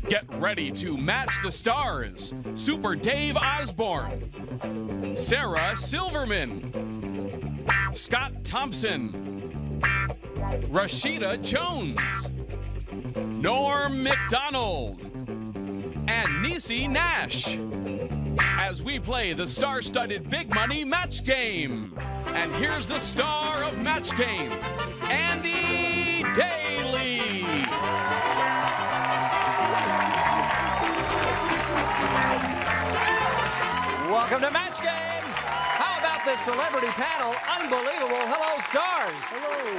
Get ready to match the stars. Super Dave Osborne, Sarah Silverman, Scott Thompson, Rashida Jones, Norm Macdonald, and Niecy Nash as we play the star-studded Big Money Match Game. And here's the star of Match Game, Daly. Welcome to Match Game. How about this celebrity panel? Unbelievable. Hello, stars. Hello.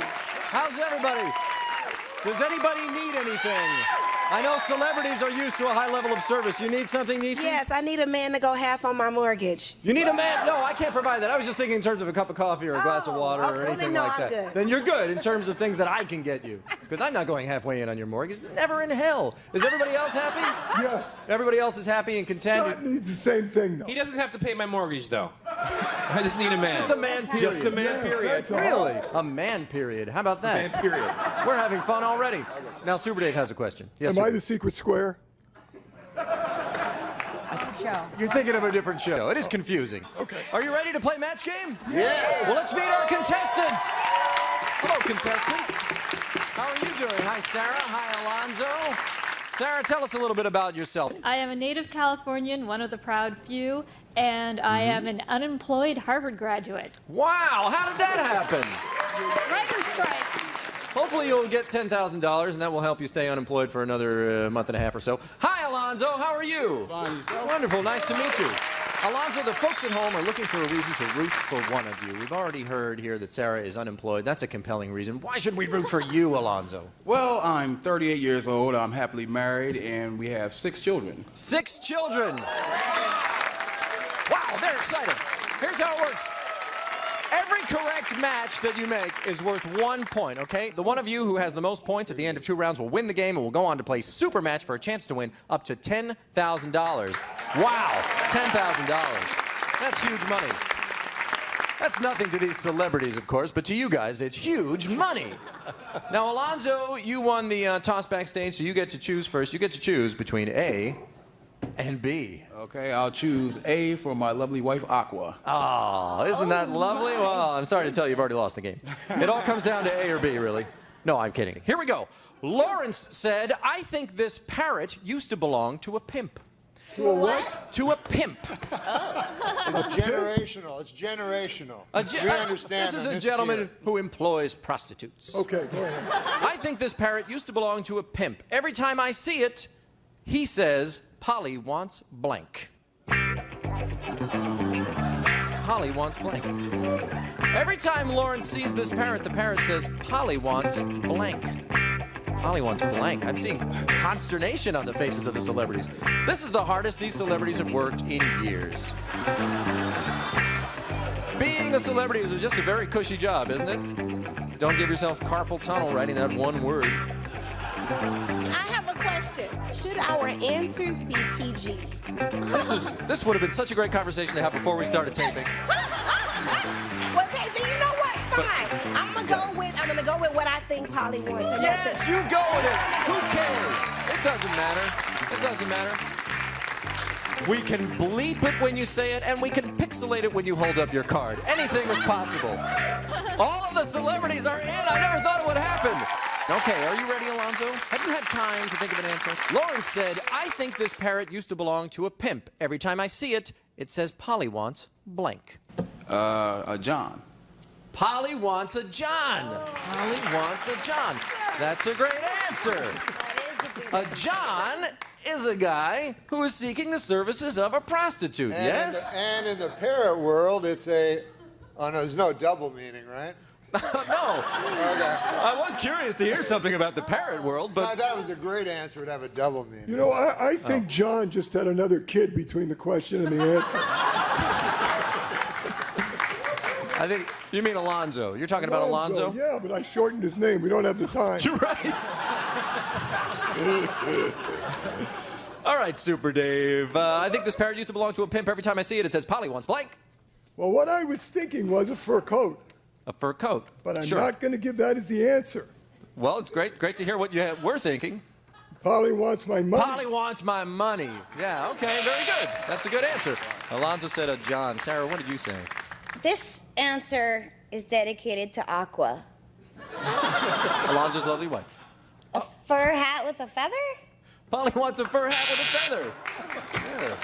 How's everybody? Does anybody need anything? I know celebrities are used to a high level of service. You need something, Niecy? Yes, I need a man to go half on my mortgage. You need a man? No, I can't provide that. I was just thinking in terms of a cup of coffee or a glass of water or anything like that. Good. Then you're good in terms of things that I can get you. Because I'm not going halfway in on your mortgage. Never in hell. Is everybody else happy? Yes. Everybody else is happy and content? Scott needs the same thing, though. He doesn't have to pay my mortgage, though. I just need a man. Just a man period. Just a man period. Really? A man period. How about that? Man period. We're having fun already. Now, Super Dave has a question. Yes, Am I the secret square? You're thinking of a different show. It is confusing. Okay. Are you ready to play Match Game? Yes. Well, let's meet our contestants. Hello, contestants. How are you doing? Hi, Sarah. Hi, Alonzo. Sarah, tell us a little bit about yourself. I am a native Californian, one of the proud few, and I am an unemployed Harvard graduate. Wow, how did that happen? Writer's strike. Hopefully you'll get $10,000, and that will help you stay unemployed for another month and a half or so. Hi, Alonzo. How are you? Fine, yourself? Wonderful. Nice to meet you. Alonzo, the folks at home are looking for a reason to root for one of you. We've already heard here that Sarah is unemployed. That's a compelling reason. Why should we root for you, Alonzo? Well, I'm 38 years old. I'm happily married, and we have 6 children. 6 children. Wow, they're excited. Here's how it works. Every correct match that you make is worth 1 point, okay? The one of you who has the most points at the end of 2 rounds will win the game and will go on to play Super Match for a chance to win up to $10,000. Wow, $10,000. That's huge money. That's nothing to these celebrities, of course, but to you guys, it's huge money. Now, Alonzo, you won the toss backstage, so you get to choose first. You get to choose between A and B. Okay, I'll choose A for my lovely wife, Aqua. Oh, isn't that lovely? Well, I'm sorry to tell you, you've already lost the game. It all comes down to A or B, really. No, I'm kidding. Here we go. Lawrence said, I think this parrot used to belong to a pimp. To a what? To a pimp. It's generational. It's generational. We understand. This is a gentleman who employs prostitutes. Okay, go ahead. I think this parrot used to belong to a pimp. Every time I see it, he says, Polly wants blank. Polly wants blank. Every time Lawrence sees this parrot, the parrot says, Polly wants blank. Polly wants blank. I'm seeing consternation on the faces of the celebrities. This is the hardest these celebrities have worked in years. Being a celebrity is just a very cushy job, isn't it? Don't give yourself carpal tunnel writing that one word. I have a question. Should our answers be PG? This would have been such a great conversation to have before we started taping. Okay, then you know what? Fine. I'm gonna go with what I think Polly wants. And Yes, you go with it. Who cares? It doesn't matter. It doesn't matter. We can bleep it when you say it, and we can pixelate it when you hold up your card. Anything is possible. All of the celebrities are in. I never thought it would happen. Okay, are you ready, Alonzo? Have you had time to think of an answer? Lawrence said, I think this parrot used to belong to a pimp. Every time I see it, it says Polly wants blank. John. Polly wants a John. Polly wants a John. That's a great answer. A John is a guy who is seeking the services of a prostitute, yes? And in the parrot world, it's a... Oh, no, there's no double meaning, right? No. Okay. I was curious to hear something about the parrot world, I but... thought it was a great answer to have a double meaning. You know, I think John just had another kid between the question and the answer. I think you mean Alonzo. You're talking about Alonzo? Yeah, but I shortened his name. We don't have the time. You're right. All right, Super Dave. I think this parrot used to belong to a pimp. Every time I see it, it says Polly wants blank. Well, what I was thinking was a fur coat. A fur coat. But I'm Sure. not going to give that as the answer. Well, it's great to hear what you were thinking. Polly wants my money. Polly wants my money. Yeah, okay, very good. That's a good answer. Alonzo said a John. Sarah, what did you say? This answer is dedicated to Aqua. Alonzo's lovely wife. A fur hat with a feather? Polly wants a fur hat with a feather. Yeah.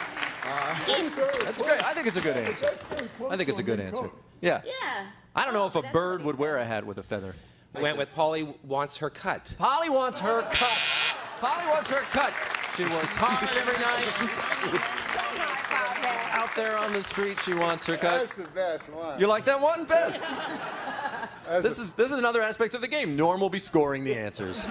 That's great. I think it's a good answer. I think it's a good answer. Yeah. Yeah. I don't know if a bird would wear a hat with a feather. Went with Polly wants her cut. Polly wants her cut. Polly wants her cut. She works hard every night. Out there on the street, she wants her cut. That's the best one. You like that one? Best. This is another aspect of the game. Norm will be scoring the answers,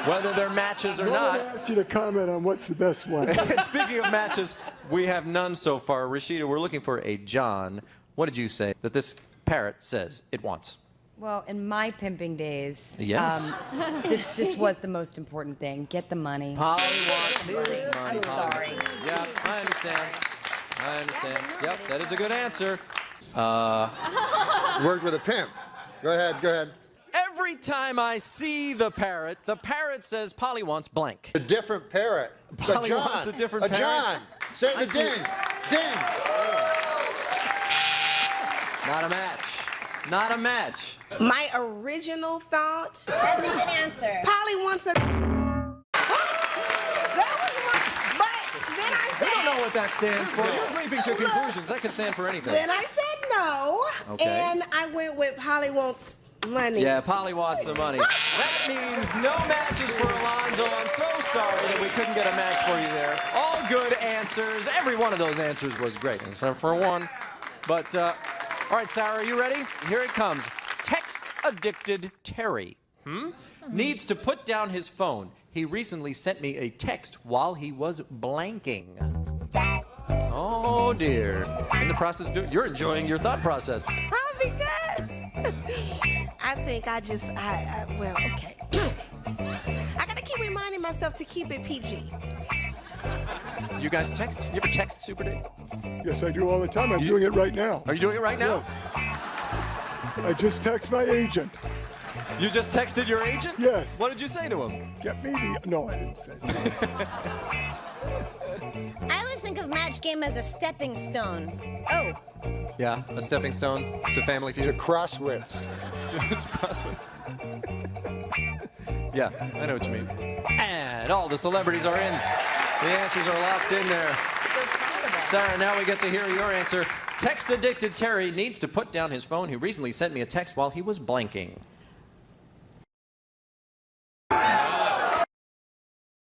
whether they're matches or No not. one asked you to comment on what's the best one. Speaking of matches, we have none so far. Rashida, we're looking for a John. What did you say that this parrot says it wants? Well, in my pimping days, Yes. this was the most important thing. Get the money. Polly wants money. I'm sorry. Yeah, I understand. I understand. Yep, that is a good answer. Worked with a pimp. Go ahead. Every time I see the parrot says Polly wants blank. A different parrot. Polly a John. wants a different parrot. John. Say the ding. Ding. Not a match. Not a match. My original thought. That's a good answer. Polly wants a. That was one. But then I We don't said. know what that stands for. You're leaping to conclusions. That could stand for anything. Then I said no. Okay. And I went with Polly wants money. Yeah, Polly wants the money. That means no matches for Alonzo. I'm so sorry that we couldn't get a match for you there. All good answers. Every one of those answers was great, except for one. But, all right, Sarah, are you ready? Here it comes. Text-addicted Terry needs to put down his phone. He recently sent me a text while he was blanking. Oh, dear. In the process, you're enjoying your thought process. Oh, because I think well, okay. I gotta keep reminding myself to keep it PG. You guys text? You ever text Super Dave? Yes, I do all the time. I'm doing it right now. Are you doing it right now? Yes. I just text my agent. You just texted your agent? Yes. What did you say to him? Get me the... No, I didn't say that. I always think of Match Game as a stepping stone. Oh, Yeah, a stepping stone to Family Feud. To crosswits. To Crosswits. Yeah, I know what you mean. And all the celebrities are in. The answers are locked in there. Sarah, now we get to hear your answer. Text-addicted Terry needs to put down his phone. He recently sent me a text while he was blanking.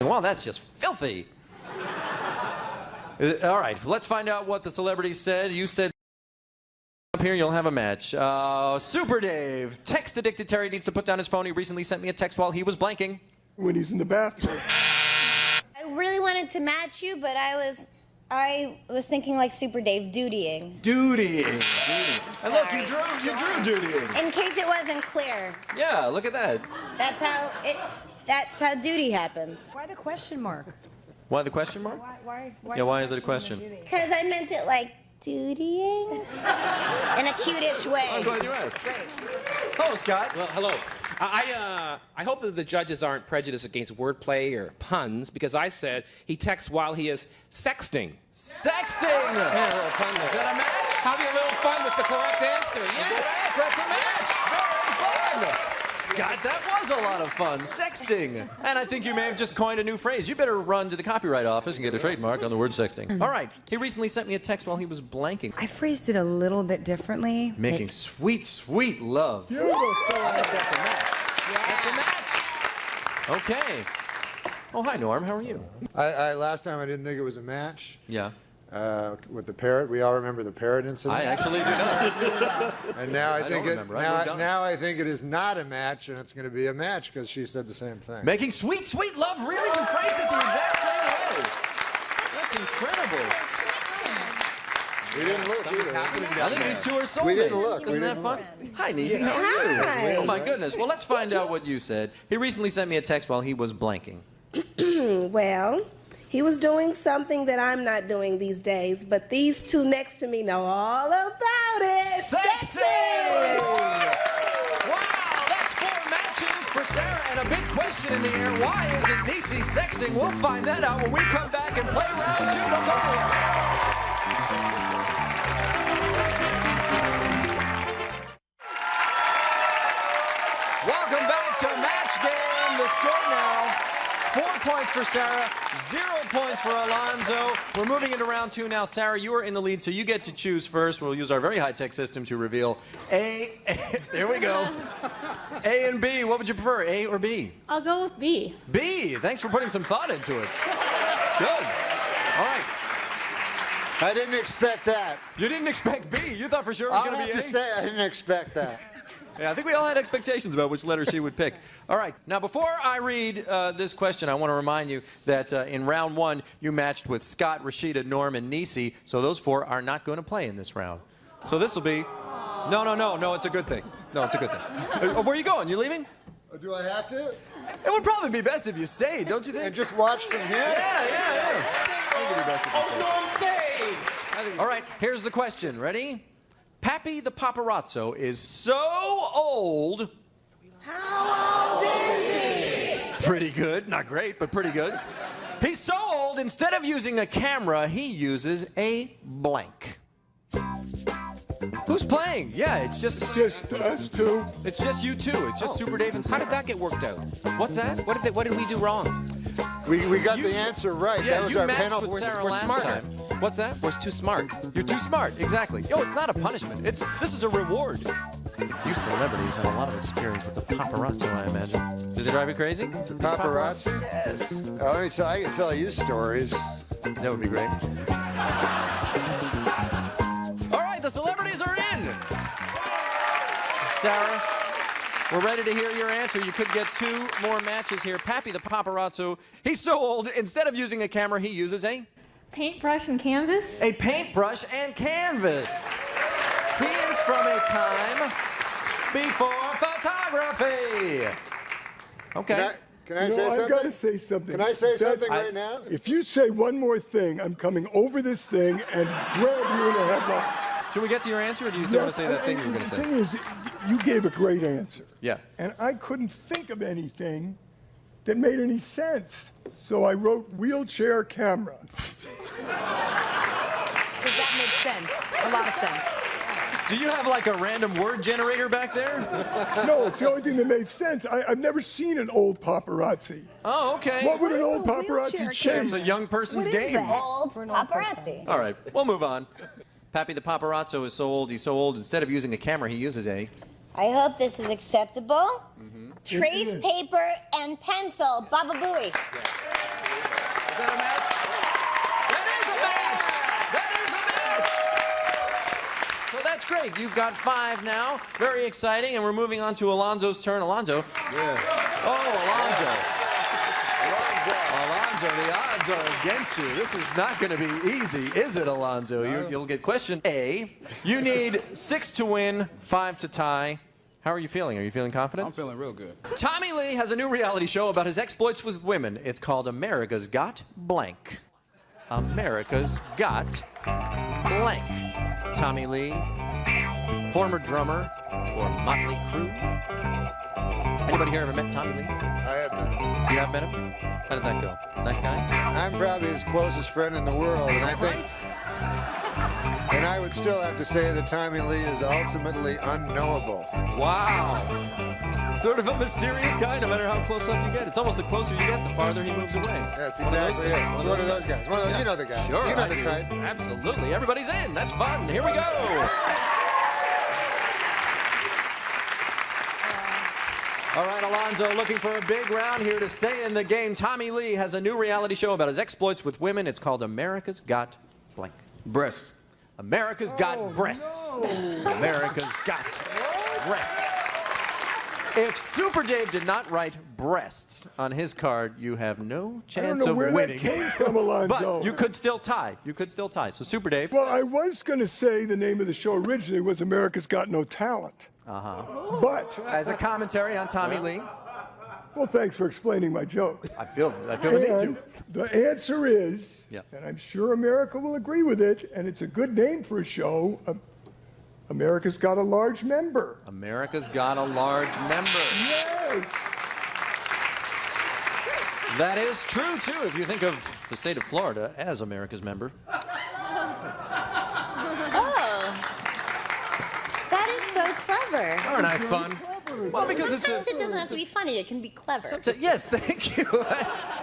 Well, that's just filthy. All right, let's find out what the celebrities said. You said up here you'll have a match. Super Dave. Text-addicted Terry needs to put down his phone. He recently sent me a text while he was blanking. When he's in the bathroom. I really wanted to match you, but I was thinking like Super Dave, dutying. Dutying. And look, you drew dutying. In case it wasn't clear. Yeah, look at that. That's how duty happens. Why the question mark? Why the question mark? Why is it a question? Because I meant it like dutying in a cutish way. I'm glad you asked. Hello, Scott. Well, hello. I hope that the judges aren't prejudiced against wordplay or puns, because I said he texts while he is sexting. Sexting! Yeah, a little fun. Is that a match? Having a little fun with the correct answer. Yes, that's a match. Very fun. Scott, that was a lot of fun. Sexting. And I think you may have just coined a new phrase. You better run to the copyright office and get a trademark on the word sexting. All right. He recently sent me a text while he was blanking. I phrased it a little bit differently. Making sweet, sweet love. Beautiful. I think that's a match. That's a match. Okay. Oh, hi, Norm. How are you? Last time I didn't think it was a match. Yeah. With the parrot. We all remember the parrot incident. I actually do not. And now I think now I think it is not a match, and it's going to be a match because she said the same thing. Making sweet, sweet love. Really? You phrased it the exact same way. That's incredible. We didn't look either. I think these two are soulmates. We didn't look. Isn't that fun? Hi, Niecy. How are you? Hi. Oh, my goodness. Well, let's find out what you said. He recently sent me a text while he was blanking. well, he was doing something that I'm not doing these days, but these two next to me know all about it. Sexy! Wow, that's 4 matches for Sarah and a big question. question in the air. Why isn't Niecy sexing? We'll find that out when we come back and play round 2. Don't go anywhere. Welcome back to Match Game. The score now, 4 points for Sarah, 0 points for Alonzo. We're moving into round 2 now. Sarah, you are in the lead, so you get to choose first. We'll use our very high-tech system to reveal A. There we go. A and B. What would you prefer, A or B? I'll go with B. B. Thanks for putting some thought into it. Good. All right. I didn't expect that. You didn't expect B. You thought for sure it was going to be A. I'll have to say I didn't expect that. Yeah, I think we all had expectations about which letter she would pick. All right. Now, before I read this question, I want to remind you that in round 1, you matched with Scott, Rashida, Norm, and Niecy. So those 4 are not going to play in this round. So this will be... No, it's a good thing. No, it's a good thing. Where are you going? You leaving? Do I have to? It would probably be best if you stayed, don't you think? And just watched from here? Yeah. I think it'd be best if you stayed. Norm, stay! All right, here's the question. Ready? Pappy the Paparazzo is so old... How old is he? Pretty good. Not great, but pretty good. He's so old, instead of using a camera, he uses a blank. Who's playing? Yeah, it's just us two. It's just you two. It's just Super Dave and How Sarah. did that get worked out? What's that? What did we do wrong? We got the answer right. Yeah, that was you our matched penalty. with Sarah We're last smarter. time. What's that? We're too smart. You're too smart. Exactly. Yo, it's not a punishment. This is a reward. You celebrities have a lot of experience with the paparazzo, I imagine. Did they drive you crazy? Paparazzi? Yes. Let me tell. I can tell you stories. That would be great. All right, the celebrities are in. Sarah, we're ready to hear your answer. You could get 2 more matches here. Pappy the Paparazzo, he's so old, instead of using a camera, he uses a... Paintbrush and canvas? A paintbrush and canvas. He is from a time before photography. Okay. Can I say I've something? got to say something. Can I say something right now? If you say one more thing, I'm coming over this thing and grab you in the headlock. Should we get to your answer, or do you still want to say that thing you were going to The say? thing is, you gave a great answer. Yeah. And I couldn't think of anything that made any sense. So I wrote wheelchair camera. Does that make sense? A lot of sense. Do you have like a random word generator back there? No, it's the only thing that made sense. I've never seen an old paparazzi. Oh, okay. What would an What is old a paparazzi wheelchair chase? It's a young person's What is game. that? Old paparazzi. All right, we'll move on. Pappy the Paparazzo is so old, he's so old, instead of using a camera, he uses a... I hope this is acceptable. Trace It is. paper and pencil. Baba Booey. Is that a match? That is a match! That is a match! So that's great. You've got 5 now. Very exciting, and we're moving on to Alonzo's turn. Alonzo. Yeah. Oh, Alonzo. Alonzo, the odds are against you. This is not going to be easy, is it, Alonzo? You'll get question A. You need 6 to win, 5 to tie. How are you feeling? Are you feeling confident? I'm feeling real good. Tommy Lee has a new reality show about his exploits with women. It's called America's Got Blank. America's Got Blank. Tommy Lee, former drummer for Motley Crue. Anybody here ever met Tommy Lee? I have not. You have met him? How did that go? Nice guy? I'm probably his closest friend in the world, Is and I that think, right? and I would still have to say that Tommy Lee is ultimately unknowable. Wow. Sort of a mysterious guy, no matter how close up you get. It's almost the closer you get, the farther he moves away. That's One of those exactly things. it. It's one of those guys. One of those, Yeah. You know the guy. Sure, You know I the do. type. Absolutely. Everybody's in. That's fun. Here we go. All right, Alonzo, looking for a big round here to stay in the game. Tommy Lee has a new reality show about his exploits with women. It's called America's Got Blank. Breasts. America's Got Breasts. America's Got Breasts. If Super Dave did not write breasts on his card, you have no chance know of where that winning. came from, Alonzo. But you could still tie. You could still tie. So Super Dave. Well, I was going to say the name of the show originally was America's Got No Talent. But, As a commentary on Tommy Lee. well, thanks for explaining my joke. I feel the need And to. the answer is, Yeah. and I'm sure America will agree with it, and it's a good name for a show, America's Got a Large Member. America's Got a Large Member. Yes. That is true, too, if you think of the state of Florida as America's member. Oh. That is so clever. Aren't I fun? Well, because sometimes it doesn't have to be funny. It can be clever. Yes, thank you.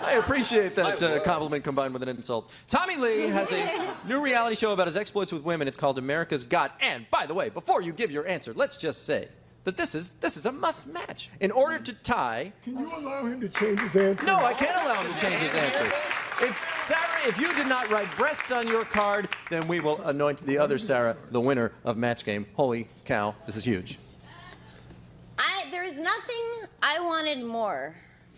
I appreciate that compliment combined with an insult. Tommy Lee has a new reality show about his exploits with women. It's called America's Got. And, by the way, before you give your answer, let's just say that this is a must match. In order to tie... Can you allow him to change his answer? No, I can't allow him to change his answer. Sarah, if you did not write breasts on your card, then we will anoint the other Sarah the winner of Match Game. Holy cow, this is huge. There's nothing I wanted more.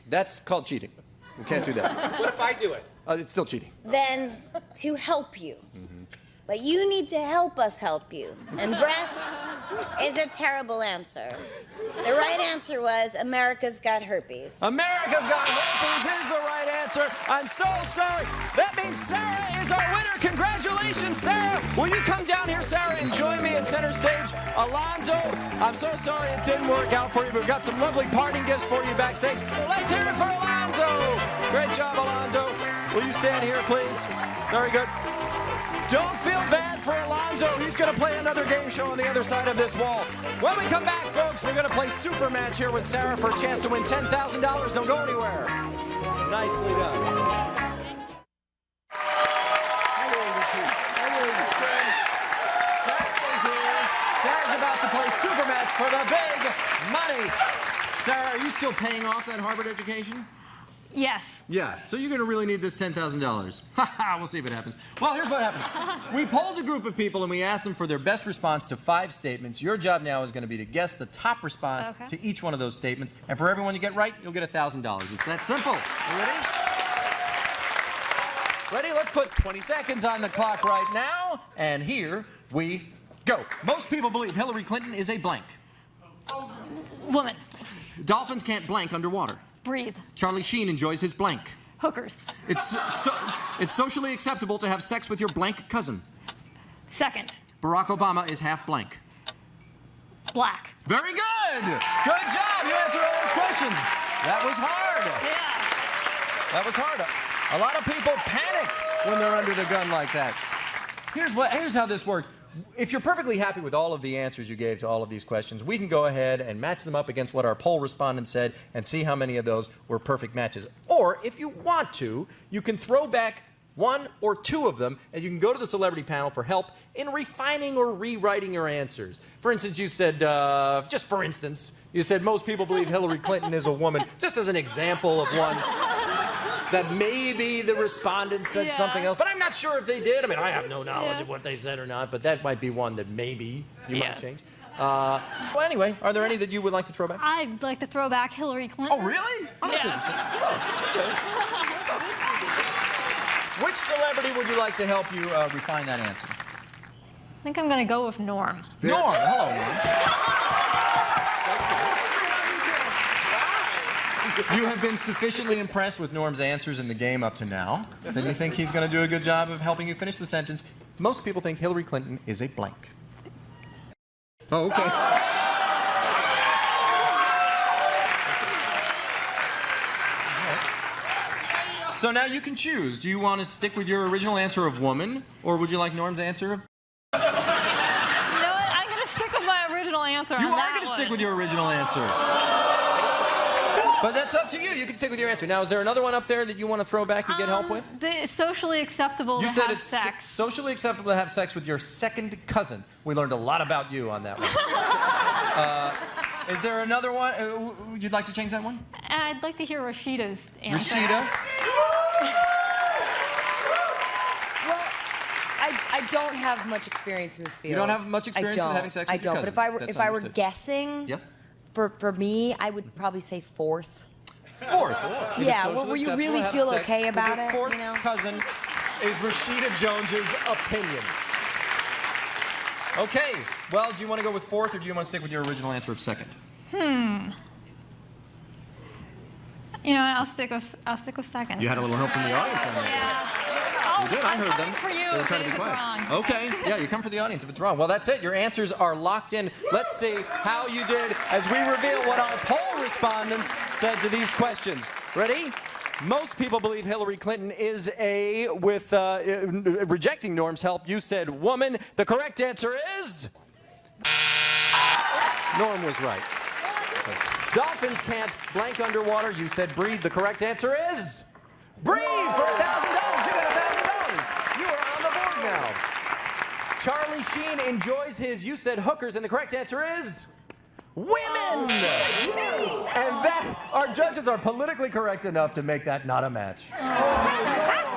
That's called cheating. We can't do that. What if I do it? It's still cheating. Than to help you. But you need to help us help you. And breasts is a terrible answer. The right answer was America's Got Herpes. America's Got Herpes is the right answer. I'm so sorry. That means Sarah is our winner. Congratulations, Sarah. Will you come down here, Sarah, and join me in center stage? Alonzo, I'm so sorry it didn't work out for you, but we've got some lovely parting gifts for you backstage. Let's hear it for Alonzo. Great job, Alonzo. Will you stand here, please? Very good. Don't feel bad for Alonzo. He's going to play another game show on the other side of this wall. When we come back, folks, we're going to play Super Match here with Sarah for a chance to win $10,000. Don't go anywhere. Nicely done. Sarah's here. Sarah's about to play Super Match for the big money. Sarah, are you still paying off that Harvard education? Yes. Yeah, so you're going to really need this $10,000. Haha, we'll see if it happens. Well, here's what happened. We polled a group of people and we asked them for their best response to 5 statements. Your job now is going to be to guess the top response to each one of those statements. And for everyone you get right, you'll get $1,000. It's that simple. You ready? Ready? Let's put 20 seconds on the clock right now. And here we go. Most people believe Hillary Clinton is a blank. Woman. Dolphins can't blank underwater. Breathe. Charlie Sheen enjoys his blank. Hookers. It's socially acceptable to have sex with your blank cousin. Second. Barack Obama is half blank. Black. Very good! Good job! You answered all those questions. That was hard. Yeah. That was hard. A lot of people panic when they're under the gun like that. Here's how this works. If you're perfectly happy with all of the answers you gave to all of these questions, we can go ahead and match them up against what our poll respondents said and see how many of those were perfect matches. Or, if you want to, you can throw back 1 or 2 of them, and you can go to the celebrity panel for help in refining or rewriting your answers. For instance, you said, just for instance, you said most people believe Hillary Clinton is a woman, just as an example of one that maybe the respondents said something else, but I'm not sure if they did. I mean, I have no knowledge of what they said or not, but that might be one that maybe you might change. Well, anyway, are there any that you would like to throw back? I'd like to throw back Hillary Clinton. Oh, really? Oh, that's interesting. Oh, okay. Which celebrity would you like to help you refine that answer? I think I'm going to go with Norm. Norm. Hello, Norm. You have been sufficiently impressed with Norm's answers in the game up to now. Then you think he's going to do a good job of helping you finish the sentence. Most people think Hillary Clinton is a blank. Oh, okay. So now you can choose. Do you want to stick with your original answer of woman, or would you like Norm's answer of... You know what? I'm going to stick with my original answer. You are going to stick with your original answer. But that's up to you. You can stick with your answer. Now, is there another one up there that you want to throw back and get help with? It's socially acceptable to have sex. You said it's socially acceptable to have sex with your second cousin. We learned a lot about you on that one. Is there another one? You'd like to change that one? I'd like to hear Rashida's answer. Rashida? Well, I don't have much experience in this field. You don't have much experience in having sex with your cousins? But if I were guessing... Yes? For me, I would probably say 4th. 4th? Yeah, well, where you really feel okay about it. Your 4th cousin is Rashida Jones's opinion. Okay, well, do you want to go with 4th, or do you want to stick with your original answer of 2nd? You know, I'll stick with 2nd. You had a little help from the audience on that. Yeah. You did, I heard them. For you, they were trying to be quiet. Okay, yeah, you come for the audience if it's wrong. Well, that's it. Your answers are locked in. Let's see how you did as we reveal what our poll respondents said to these questions. Ready? Most people believe Hillary Clinton is a, with rejecting Norm's help, you said woman. The correct answer is... Norm was right. Dolphins can't blank underwater. You said breathe. The correct answer is... breathe for $1,000. You got $1,000. You are on the board now. Charlie Sheen enjoys his, you said hookers, and the correct answer is... women! And that, our judges are politically correct enough to make that not a match.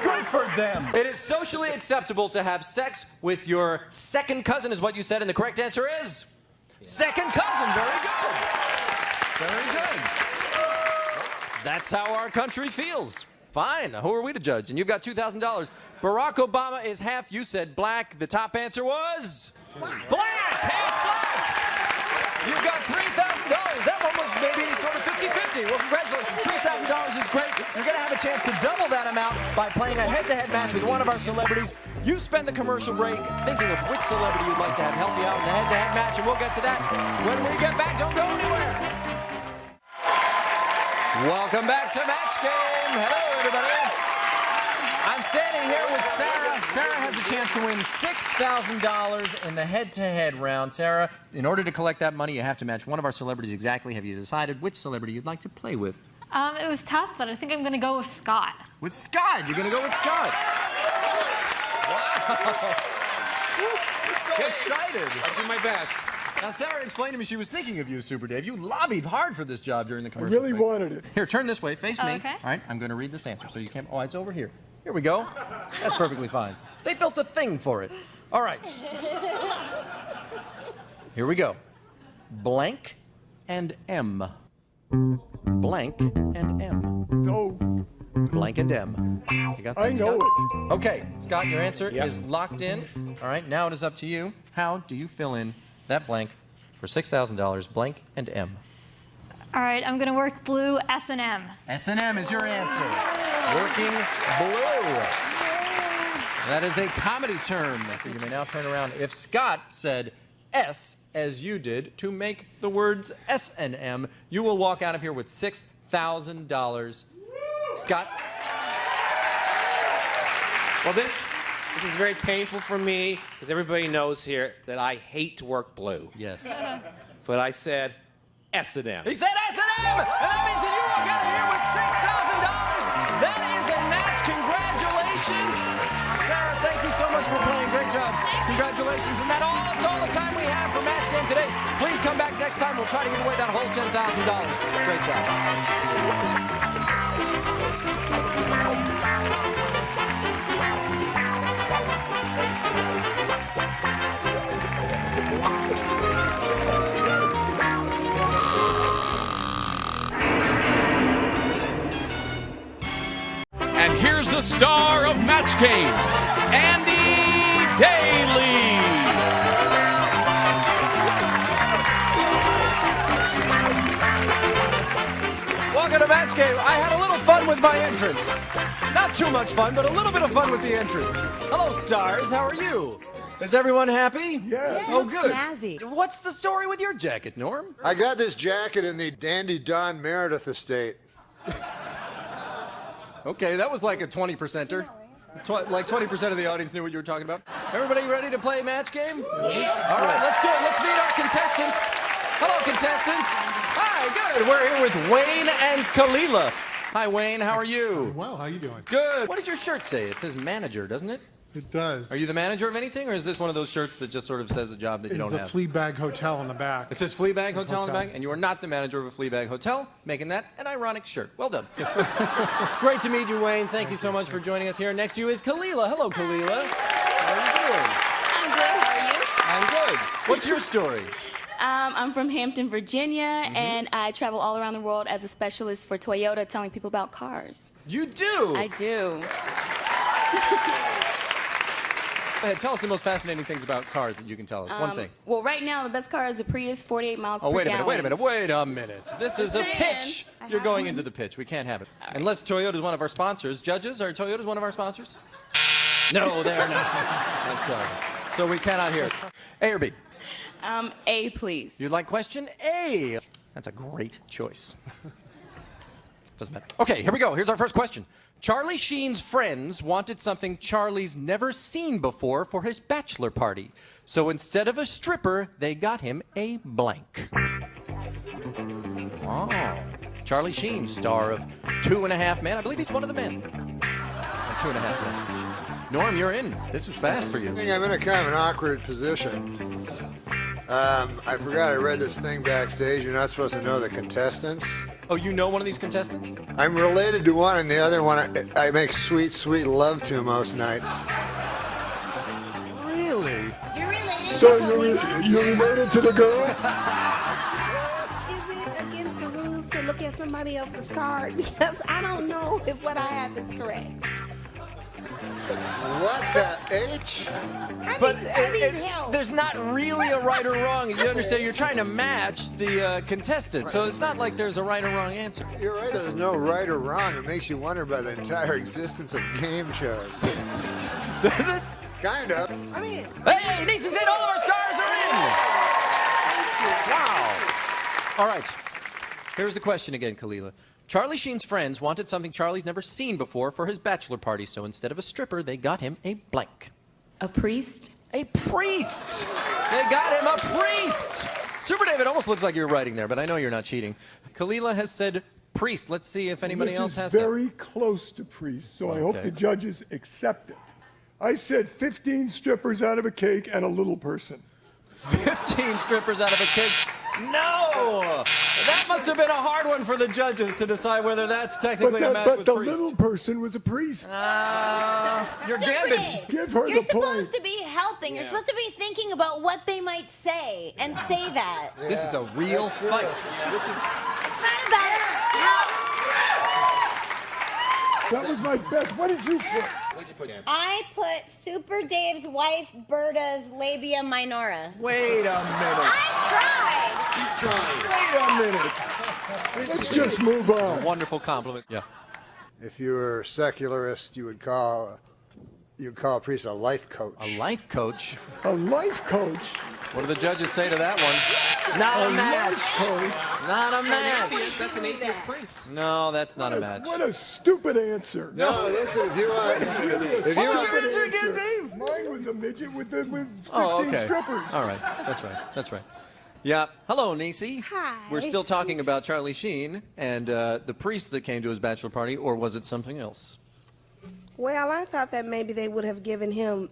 Good for them. It is socially acceptable to have sex with your second cousin, is what you said, and the correct answer is... second cousin. Very good. Very good. That's how our country feels. Fine. Who are we to judge? And you've got $2,000. Barack Obama is half. You said black. The top answer was... black! Half black! You've got $3,000. That one was maybe sort of 50-50. Well, congratulations. $3,000 is great. You're going to have a chance to double that amount by playing a head-to-head match with one of our celebrities. You spend the commercial break thinking of which celebrity you'd like to have help you out in the head-to-head match, and we'll get to that when we get back. Don't go anywhere. Welcome back to Match Game. Hello, everybody. I'm standing here with Sarah. Sarah has a chance to win $6,000 in the head-to-head round. Sarah, in order to collect that money, you have to match one of our celebrities exactly. Have you decided which celebrity you'd like to play with? It was tough, but I think I'm going to go with Scott. With Scott? You're going to go with Scott? Wow. You're so excited. I'll do my best. Now, Sarah explained to me she was thinking of you, Super Dave. You lobbied hard for this job during the I commercial really break. wanted it. Here, turn this way. Face me. Okay. All right, I'm going to read this answer so you can't... oh, it's over here. Here we go. That's perfectly fine. They built a thing for it. All right. Here we go. Blank and M. Blank and M. No, Blank and M. You got that, I know Scott? it. Okay, Scott, your answer Yep. is locked in. All right, now it is up to you. How do you fill in that blank for $6,000, blank and M? All right, I'm going to work blue S&M. S&M is your answer. Working blue. That is a comedy term. You may now turn around. If Scott said S as you did to make the words S and M, you will walk out of here with $6,000. Scott? Well, this is very painful for me because everybody knows here that I hate to work blue. Yes. But I said S&M. He said S&M! And that means that you walk out of here with $6,000. That is a match. Congratulations. Sarah, thank you so much for playing. Great job. Congratulations. And that's all the time we have for Match Game today. Please come back next time. We'll try to give away that whole $10,000. Great job. And here's the star of Match Game, Daly. Welcome to Match Game. I had a little fun with my entrance. Not too much fun, but a little bit of fun with the entrance. Hello, stars. How are you? Is everyone happy? Yes. Oh, good. Snazzy. What's the story with your jacket, Norm? I got this jacket in the Dandy Don Meredith estate. Okay, that was like a 20%er. Like 20% of the audience knew what you were talking about. Everybody ready to play Match Game? Yeah. All right, let's do it. Let's meet our contestants. Hello, contestants. Hi, good. We're here with Wayne and Kalila. Hi, Wayne. How are you? Well, how you doing? Good. What does your shirt say? It says manager, doesn't it? It does. Are you the manager of anything, or is this one of those shirts that just sort of says a job that you don't have? It's a Fleabag Hotel on the back. It says Fleabag Hotel on the back, and you are not the manager of a Fleabag Hotel, making that an ironic shirt. Well done. Great to meet you, Wayne. Thank you so much for joining us here. Next to you is Kalila. Hello, Kalila. How are you doing? I'm good. How are you? I'm good. What's your story? I'm from Hampton, Virginia, and I travel all around the world as a specialist for Toyota, telling people about cars. You do? I do. Go ahead, tell us the most fascinating things about cars that you can tell us. One thing. Well, right now, the best car is the Prius, 48 miles per Oh, wait a gallon. minute. Wait a minute. This is a pitch. You're going into the pitch. We can't have it. Right. Unless Toyota's one of our sponsors. Judges, are Toyota's one of our sponsors? No, they're not. I'm sorry. So we cannot hear it. A or B? A, please. You'd like question A. That's a great choice. Doesn't matter. Okay, here we go. Here's our first question. Charlie Sheen's friends wanted something Charlie's never seen before for his bachelor party. So instead of a stripper, they got him a blank. Oh. Charlie Sheen, star of 2.5 Men. I believe he's one of the men. 2.5 Men. Norm, you're in. This was fast for you. I think I'm in a kind of an awkward position. I forgot I read this thing backstage. You're not supposed to know the contestants. Oh, you know one of these contestants? I'm related to one, and the other one I make sweet, sweet love to most nights. Really? You're related So to you're related to the girl? Is it against the rules to look at somebody else's card? Because I don't know if what I have is correct. What the H? I need help. There's not really a right or wrong. You understand? You're trying to match the contestant, so it's not like there's a right or wrong answer. You're right, there's no right or wrong. It makes you wonder about the entire existence of game shows. Does it? Kind of. I mean, Hey, Niecy's in. All of our stars are in. Wow. All right. Here's the question again, Kalila. Charlie Sheen's friends wanted something Charlie's never seen before for his bachelor party, so instead of a stripper, they got him a blank. A priest? A priest! They got him a priest! Super David, almost looks like you're writing there, but I know you're not cheating. Kalila has said priest. Let's see if anybody else has This is very close to priest, so I hope Okay. the judges accept it. I said 15 strippers out of a cake and a little person. 15 strippers out of a cake. No! That must have been a hard one for the judges to decide whether that's technically a match But with the priest. little person was a priest. You're Super gambling. Dave, Give her You're the point. supposed to be helping. You're supposed to be thinking about what they might say and say that. This is a real fight. It's not about how. That was my best. What did you put? I put Super Dave's wife Berta's labia minora. Wait a minute. I tried. Wait a minute. Let's just move on. Wonderful compliment. Yeah. If you were a secularist, you would call a priest a life coach. A life coach. A life coach? What do the judges say to that one? Not a match. Life coach? Not a match. That's an atheist priest. No, that's not a match. What a stupid answer. No, listen, if you want... What was your answer again, Dave? Mine was a midget with 15 Oh, okay. strippers. All right. That's right. That's right. Yeah. Hello, Niecy. Hi. We're still talking about Charlie Sheen and the priest that came to his bachelor party, or was it something else? well, I thought that maybe they would have given him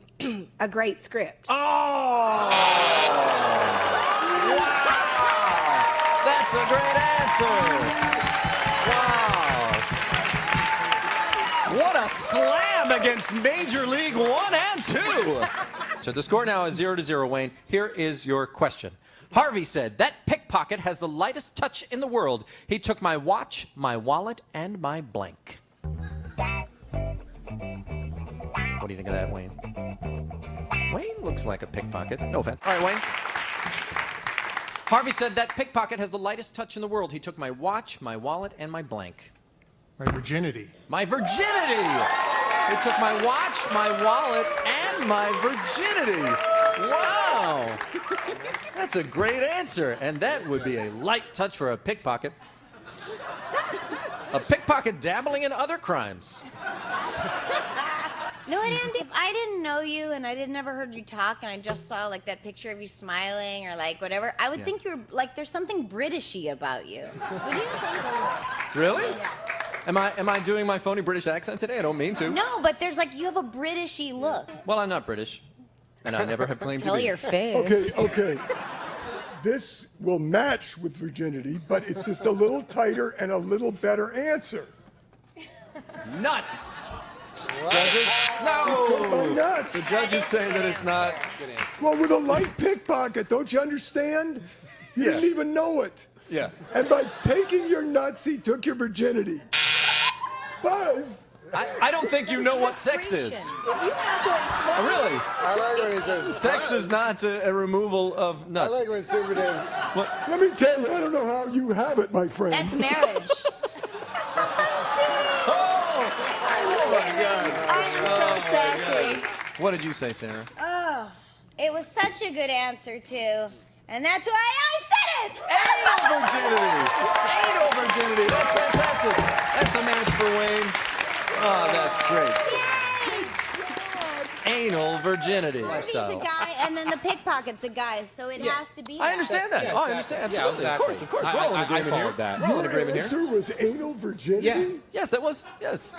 a great script. Oh! Wow! That's a great answer. Wow! What a slam against Major League 1 and 2. So the score now is 0-0, Wayne. Here is your question. Harvey said, that pickpocket has the lightest touch in the world. He took my watch, my wallet, and my blank. What do you think of that, Wayne? Wayne looks like a pickpocket. No offense. All right, Wayne. Harvey said, that pickpocket has the lightest touch in the world. He took my watch, my wallet, and my blank. My virginity. My virginity! He took my watch, my wallet, and my virginity. Wow! That's a great answer. And that would be a light touch for a pickpocket. A pickpocket dabbling in other crimes. No, and Andy, if I didn't know you and I never heard you talk and I just saw like that picture of you smiling or like whatever, I would think you were like there's something Britishy about you. Would you think so? Really? Yeah. Am I doing my phony British accent today? I don't mean to. No, but there's like you have a Britishy look. Well, I'm not British, and I never have claimed to Tell be. your face. Okay. This will match with virginity, but it's just a little tighter and a little better answer. Nuts! Judges? No! Nuts. The judges say that it's not. Well, with a light pickpocket, don't you understand? You didn't even know it. Yeah. And by taking your nuts, he took your virginity. Buzz! I don't think you know what sex is. If you have to explain, Really? I like when he says... Sex is not a removal of I nuts. like when Super Dave... Let me tell you, I don't know how you have it, my friend. That's marriage. Oh my God. I'm so sassy. What did you say, Sarah? Oh, it was such a good answer too, and that's why I said it. Anal virginity! Anal virginity! That's fantastic! That's a match for Wayne. Oh, that's great. Anal virginity He's lifestyle. a guy, and then the pickpocket's a guy, so it has to be. I understand that. I understand. Absolutely. Yeah, exactly. Of course. We're all in agreement here. That. We're all in agreement Your here. answer was anal virginity? Yeah. Yes, that was. Yes.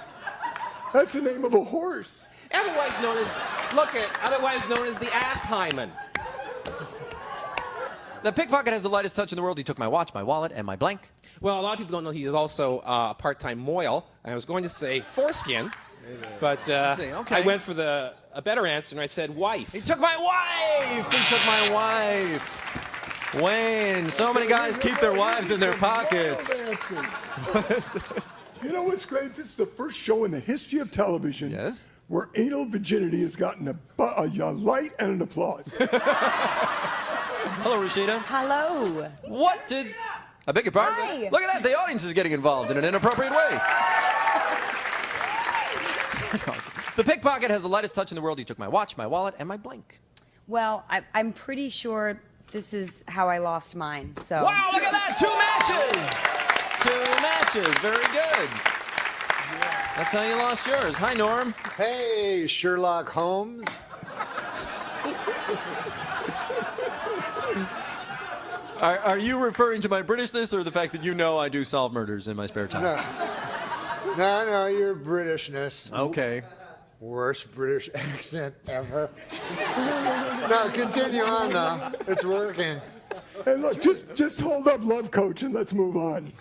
That's the name of a horse. Otherwise known as, otherwise known as the ass hymen. The pickpocket has the lightest touch in the world. He took my watch, my wallet, and my blank. Well, a lot of people don't know he's also a part-time moil. I was going to say foreskin, but see, okay. I went for a better answer, and I said wife. He took my wife. He took my wife. Wayne, so many guys keep their wives in their pockets. You know what's great? This is the first show in the history of television where anal virginity has gotten a light and an applause. Hello, Rashida. Hello. What did... I beg your pardon? Hi. Look at that. The audience is getting involved in an inappropriate way. The pickpocket has the lightest touch in the world. He took my watch, my wallet, and my blank. Well, I'm pretty sure this is how I lost mine. So. Wow, look at that. 2 matches. 2 matches. Very good. That's how you lost yours. Hi, Norm. Hey, Sherlock Holmes. Are you referring to my Britishness or the fact that you know I do solve murders in my spare time? No, your Britishness. Okay. Worst British accent ever. No, continue on, though. It's working. Hey, look, just hold up, love coach, and let's move on.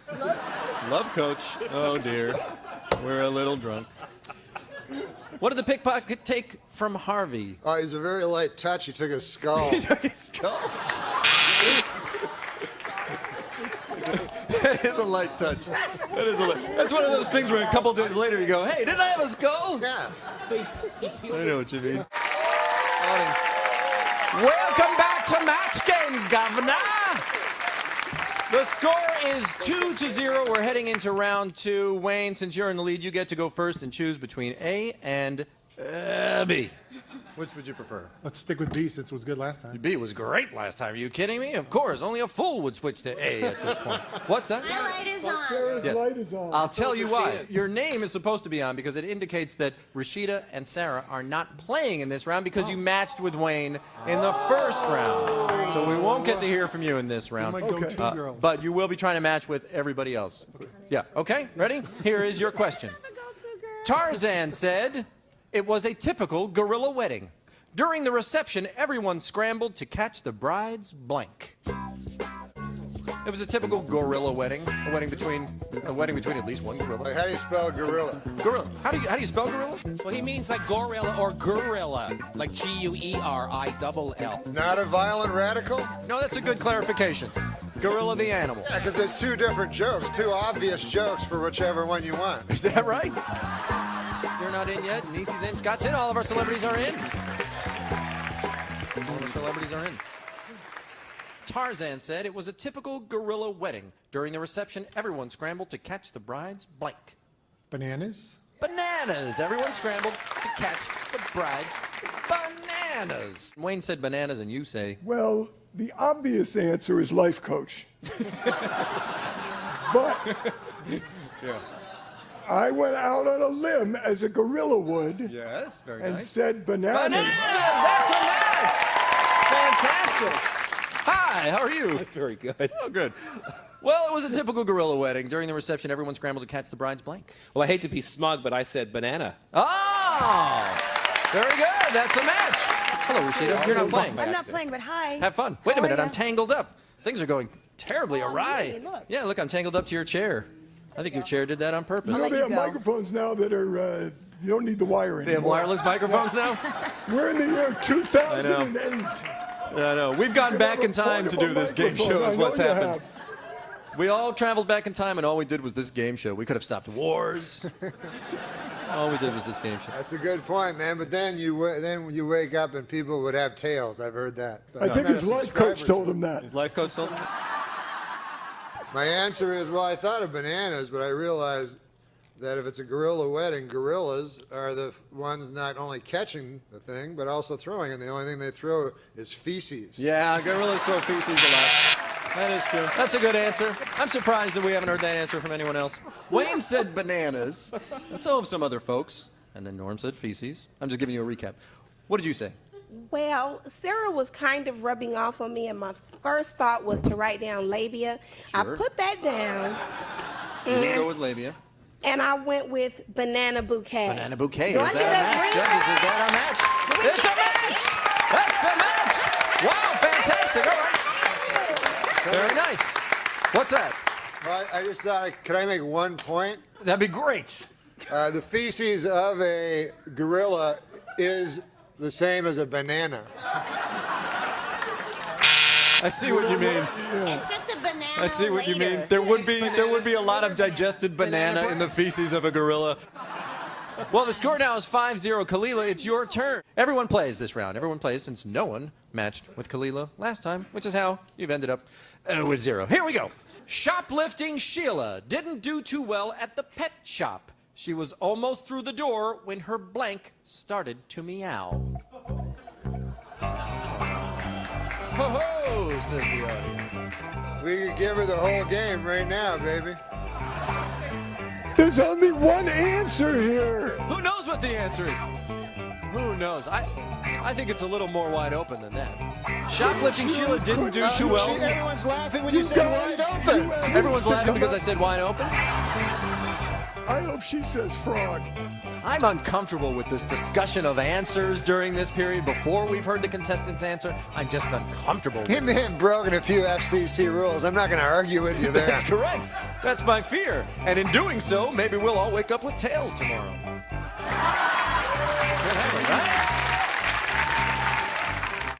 Love coach. Oh, dear. We're a little drunk. What did the pickpocket take from Harvey? Oh, he's a very light touch. He took his skull. He took his skull. That is a light touch. That's one of those things where a couple days later you go, hey, didn't I have a skull? Yeah. I know what you mean. Welcome back to Match Game, Governor. The score is 2-0. We're heading into round 2. Wayne, since you're in the lead, you get to go first and choose between A and B. Which would you prefer? Let's stick with B since it was good last time. B was great last time. Are you kidding me? Of course. Only a fool would switch to A at this point. What's that? My light is on. Sarah's Yes. light is on. I'll tell you why. Your name is supposed to be on because it indicates that Rashida and Sarah are not playing in this round because you matched with Wayne in the first round. So we won't get to hear from you in this round. My go-to girl. But you will be trying to match with everybody else. Yeah. Okay? Ready? Here is your question. Tarzan said it was a typical gorilla wedding. During the reception, everyone scrambled to catch the bride's blank. It was a typical gorilla wedding, a wedding between at least one gorilla. Like, how do you spell gorilla? Gorilla. How do you spell gorilla? Well, he means like gorilla or gorilla, like G-U-E-R-I-L-L. Not a violent radical? No, that's a good clarification. Gorilla the animal. Yeah, because there's 2 different jokes, 2 obvious jokes for whichever one you want. Is that right? You're not in yet. Niecy's in. Scott's in. All of our celebrities are in. All the celebrities are in. Tarzan said it was a typical gorilla wedding. During the reception, everyone scrambled to catch the bride's blank. Bananas? Bananas. Everyone scrambled to catch the bride's bananas. Wayne said bananas, and you say... Well, the obvious answer is life coach. But I went out on a limb as a gorilla would. Yes, very and nice. said bananas. Bananas! That's a match! Fantastic! Hi, how are you? Very good. Oh, good. Well, it was a typical gorilla wedding. During the reception, everyone scrambled to catch the bride's blank. Well, I hate to be smug, but I said banana. Oh! Very good. That's a match. Hello, Rashida. You're not playing. I'm not playing, but hi. Have fun. Wait a How minute. are I'm ya? tangled up. Things are going terribly awry. really? Look. Yeah, look, I'm tangled up to your chair. I think your chair did that on You purpose. know, they have go. microphones now that are, you don't need the wire anymore. They have wireless microphones now? We're in the year 2008. I know. We've gone back in time to do this game show is what's happened. We all traveled back in time and all we did was this game show. We could have stopped wars. All we did was this game show. That's a good point, man. But then you wake up and people would have tails. I've heard that. I think his life coach told him that. His life coach told him? My answer is, well, I thought of bananas, but I realized that if it's a gorilla wedding, gorillas are the ones not only catching the thing, but also throwing it. And the only thing they throw is feces. Yeah, gorillas throw feces a lot. That is true. That's a good answer. I'm surprised that we haven't heard that answer from anyone else. Wayne said bananas, and so have some other folks. And then Norm said feces. I'm just giving you a recap. What did you say? Well, Sarah was kind of rubbing off on me, and my first thought was to write down labia. Sure. I put that down. You didn't go with labia. And I went with banana bouquet. Banana bouquet. Do Is I that get a match? green Judges, is that a match? It's a match! That's a match! Wow, fantastic. All right. Very nice. What's that? Well, I just thought, could I make 1 point? That'd be great. The feces of a gorilla is the same as a banana. I see what you mean. It's just a banana. I see what you later. mean. There would be a lot of digested banana in the feces of a gorilla. Well, the score now is 5-0. Kalila, it's your turn. Everyone plays this round. Everyone plays since no one matched with Kalila last time, which is how you've ended up with 0. Here we go. Shoplifting Sheila didn't do too well at the pet shop. She was almost through the door when her blank started to meow. Ho-ho, says the audience. We could give her the whole game right now, baby. There's only one answer here. Who knows what the answer is? Who knows? I think it's a little more wide open than that. Shoplifting Sheila didn't do too well. Everyone's laughing when you say wide open. Everyone's laughing because I said wide open. I hope she says frog. I'm uncomfortable with this discussion of answers during this period before we've heard the contestants answer. I'm just uncomfortable. He may have broken a few FCC rules. I'm not going to argue with you there. That's correct. That's my fear. And in doing so, maybe we'll all wake up with tails tomorrow.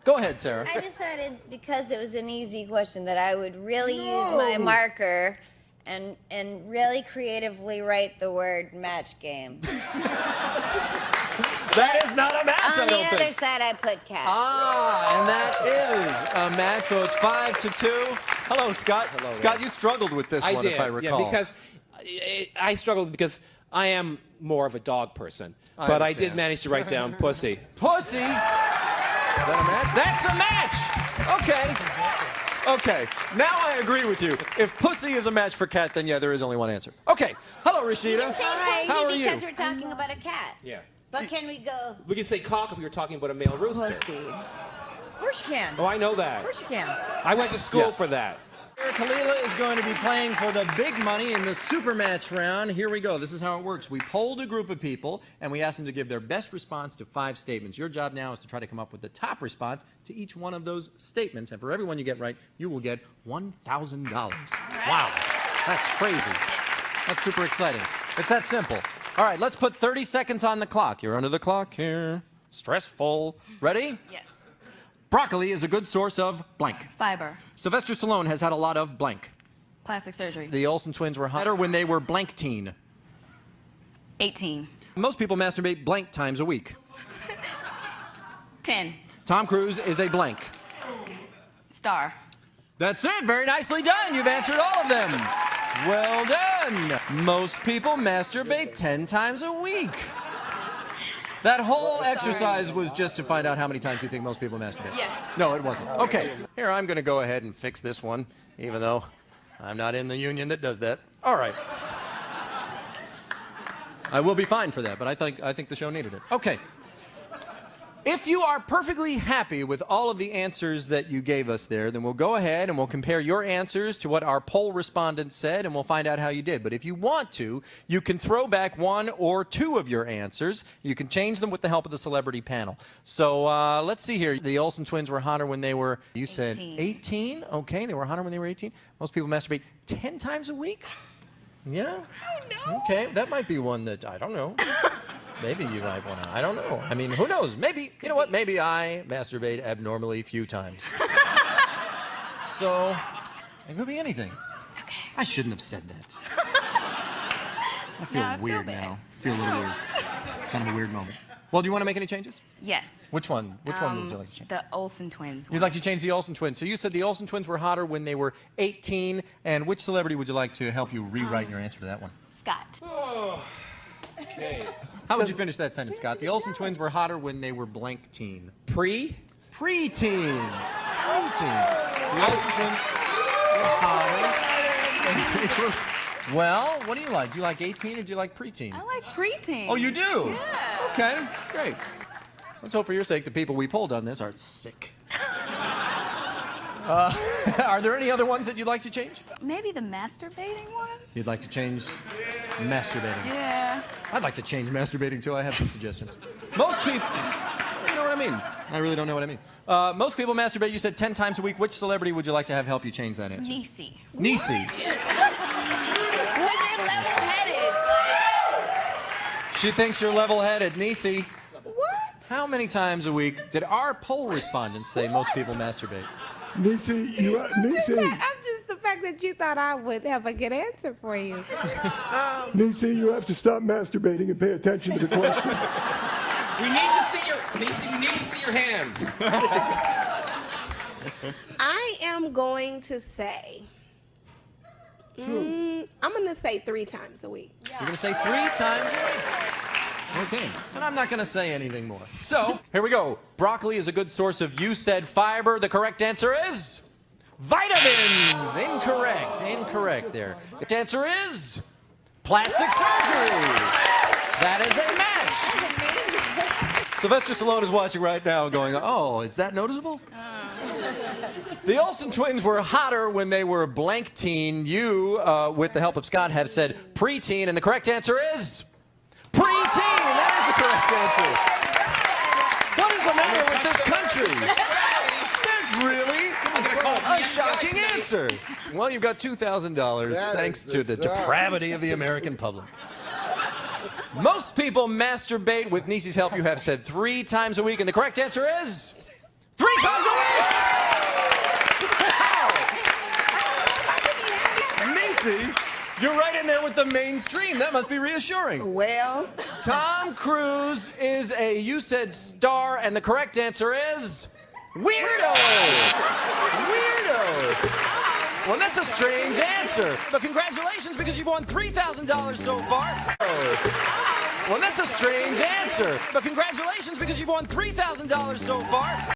Go ahead, Sarah. I decided, because it was an easy question, that I would really use my marker and really creatively write the word match game. That is not a match, I On don't the think. other side, I put cat. Ah, and that is a match, so it's 5-2. Hello, Scott. Hello, Scott, you struggled with this one, if I recall. Yeah, because I struggled because I am more of a dog person. But I did manage to write down pussy. Pussy? Is that a match? That's a match! Okay. Okay, now I agree with you. If pussy is a match for cat, then yeah, there is only one answer. Okay, hello, Rashida. You can say How are pussy because you? we're talking about a cat. Yeah. But can we go We could say cock if we were talking about a male rooster. Pussy. Of course you can. Oh, I know that. Of course you can. I went to school for that. Kalila is going to be playing for the big money in the super match round. Here we go. This is how it works. We polled a group of people, and we asked them to give their best response to 5 statements. Your job now is to try to come up with the top response to each one of those statements. And for every one you get right, you will get $1,000. Wow. That's crazy. That's super exciting. It's that simple. All right, let's put 30 seconds on the clock. You're under the clock here. Stressful. Ready? Yes. Broccoli is a good source of blank. Fiber. Sylvester Stallone has had a lot of blank. Plastic surgery. The Olsen twins were hotter when they were blank teen. 18. Most people masturbate blank times a week. 10. Tom Cruise is a blank. Star. That's it. Very nicely done. You've answered all of them. Well done. Most people masturbate 10 times a week. That whole exercise was just to find out how many times you think most people masturbate. Yes. No, it wasn't. Okay, here, I'm going to go ahead and fix this one, even though I'm not in the union that does that. All right. I will be fined for that, but I think the show needed it. Okay. If you are perfectly happy with all of the answers that you gave us there, then we'll go ahead and we'll compare your answers to what our poll respondents said, and we'll find out how you did. But if you want to, you can throw back 1 or 2 of your answers. You can change them with the help of the celebrity panel. So let's see here. The Olsen twins were hotter when they were, you said 18? Okay, they were hotter when they were 18. Most people masturbate 10 times a week? Yeah? Oh, no. Okay, that might be one that, I don't know. Maybe you might want to. I don't know. I mean, who knows? Maybe, you know what? Maybe I masturbate abnormally few times. So, it could be anything. Okay. I shouldn't have said that. I feel weird now. I feel a little weird. Kind of a weird moment. Well, do you want to make any changes? Yes. Which one? Which one would you like to change? The Olsen twins. You'd like to change the Olsen twins. So you said the Olsen twins were hotter when they were 18. And which celebrity would you like to help you rewrite your answer to that one? Scott. Oh, okay. How would you finish that sentence, Scott? The Olsen twins were hotter when they were blank teen. Pre? Preteen. Preteen. The Olsen twins hotter. Well, what do you like? Do you like 18 or do you like preteen? I like preteen. Oh, you do? Yeah. Okay, great. Let's hope for your sake the people we polled on this aren't sick. Are there any other ones that you'd like to change? Maybe the masturbating one? You'd like to change masturbating? Yeah. I'd like to change masturbating too. I have some suggestions. Most people, you know what I mean. I really don't know what I mean. Most people masturbate, you said 10 times a week. Which celebrity would you like to have help you change that answer? Niecy. Niecy. Level-headed. She thinks you're level-headed. Niecy. What? How many times a week did our poll respondents say most people masturbate? Niecy, Niecy. I'm just the fact that you thought I would have a good answer for you. Niecy, you have to stop masturbating and pay attention to the question. We need to see your, Niecy, we need to see your hands. I am going to say, I'm going to say 3 times a week. You're going to say 3 times a week. Okay, and I'm not going to say anything more. So, here we go. Broccoli is a good source of, you said, fiber. The correct answer is vitamins. Incorrect there. The answer is plastic surgery. That is a match. Sylvester Stallone is watching right now going, oh, is that noticeable? The Olsen twins were hotter when they were blank teen. You, with the help of Scott, have said preteen, and the correct answer is preteen. That is the correct answer. What is the matter with this country? That's really a shocking answer. Well, you've got $2,000 thanks to the depravity of the American public. Most people masturbate. With Niecy's help, you have said 3 times a week, and the correct answer is 3 times a week. Wow. Niecy, you're right in there with the mainstream. That must be reassuring. Well, Tom Cruise is a, you said, star, and the correct answer is weirdo. Well, that's a strange answer. But congratulations, because you've won $3,000 so far. Well, that's a strange answer. But congratulations, because you've won $3,000 so far.